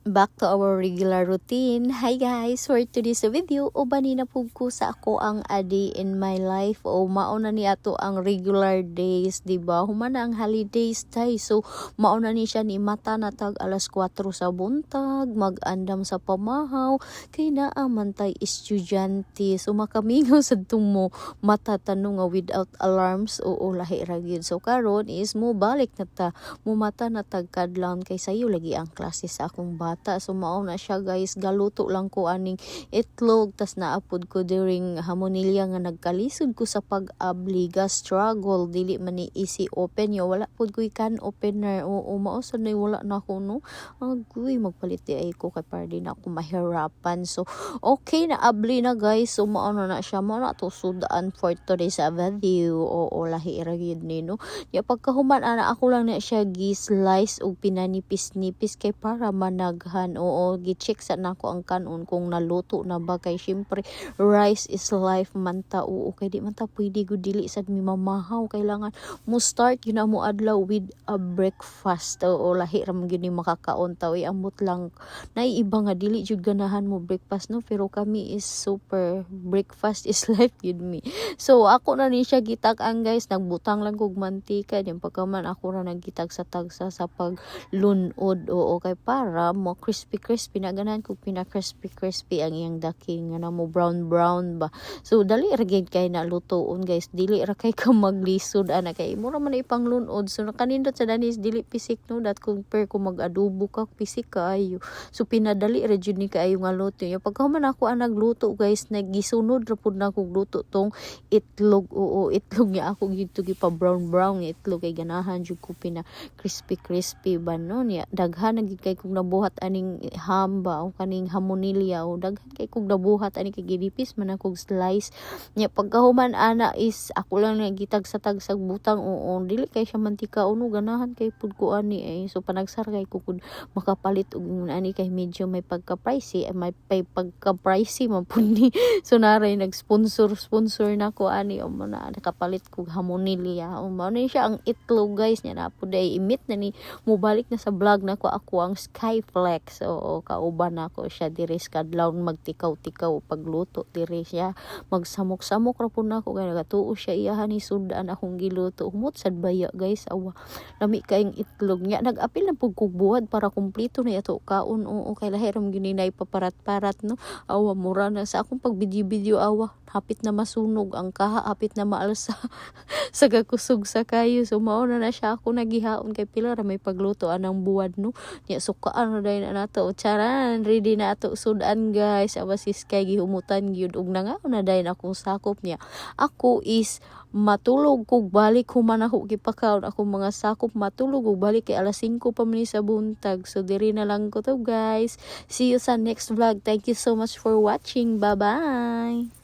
Back to our regular routine. Hi guys, for today's video, ubani na pug ko sa ako ang a day in my life o mauna ni ato ang regular days, di ba? Humana ang holidays tay. So mauna ni siya ni mata na tag alas 4 sa buntag, mag-andam sa pamahaw kay naa man tay estudyante. So makamingaw sa tumo mata tanong nga without alarms o lahi ra gyud. So karon is mo balik na ta, mo mata na tag kadlawon kay sayo lagi ang klase sa akong bata. So mao na siya guys, galuto lang ko aning itlog tas naapod ko during hamonilya nga nagkalisod ko sa pag-abliga struggle dili man ni easy open yo, wala pud ko can opener o mao sad nay wala na ko no, agoy magpalit di ay ko kay para di na ako mahirapan. So okay na abli na guys, so mao na siya, mao na to sudan for today's video o lahi ra gyud ni no. Ya pagkahuman ana ako lang na siya gi-slice og pinanipis-nipis kay para managhan. Oo, gi-check sa nako ang kanon kung naluto na ba kay syempre rice is life man ta. Oo, kay di man ta pwede gud dili sad mi mamahaw, kailangan mo start yun na mo adlaw with a breakfast. Oo, lahi ra man gyud ni makakaon ta. Uy, ambot lang nay iba nga dili jud ganahan mo breakfast no, pero kami is super breakfast is life yun mi. So ako na ni siya gitak-an guys, nagbutang lang kog mantika din pagkaman ako ra nagitag sa tagsa sa paglunod. Oo, kay para mo crispy na ganahan kog pina crispy ang iyang daking nga na mo brown ba. So dali ra gyud kay nalutoon guys, dili ra kay ka maglisod ana kay mura man ipang lunod. So nakanindot sa danis dili pisik no, dat compare ko mag-adobo ka pisik kaayo. So pinadali ra jud ni kaayo nga luto. Yung pagkahuman ako ang nagluto guys, nagisunod ra pud na kog luto tong itlog. Oo, itlog niya ako gito pa brown itlog kay ganahan jud ko pina crispy ba no niya. Daghan na gid kay kog nabuhat aning ham ba o kaning hamonilya, o daghan kay kog nabuhat ani kay gidipis man akong slice niya. Pagkahuman ana is ako lang nagitag sa tagsag butang. Oo, dili kay siya mantika uno, ganahan kay pud ko ani so panagsar kay ko pud makapalit og ani kay medyo may pagka-pricey, may pagka-pricey man pud ni. So naray nag-sponsor na ko ani o na nakapalit kog hamonilya. O mao ni siya ang itlog guys niya, na pud ay imit na ni mobalik na sa vlog na ko ako ang Skyflex. Oo, kauban nako siya diri sa kadlaw magtikaw-tikaw pagluto diri siya, magsamok-samok ra pud nako kay nagatuo siya iyahan ni sudan akong giluto. Humot sad baya guys, awa lami kayong itlog niya. Nag-apil na pud kog buhat para kumpleto na ato kaon. Oo, kay lahi ram gininay paparat-parat no. Awa mura na sa akong pag-video awa hapit na masunog ang kaha, hapit na maalsa sa gakusog sa kayo. So mao na siya ako nagihaon kay pila ra may pagluto anang buwad no. Nya sukaan na dai na nato. Charan, ready na ato sudan guys. Awa sis kay gihumutan gyud og nangaon na dai na akong sakop niya. Ako is matulog kog balik human ako gipakaon akong mga sakop, matulog og balik kay alas 5 pa man sa buntag. So diri na lang ko to guys. See you sa next vlog. Thank you so much for watching. Bye bye.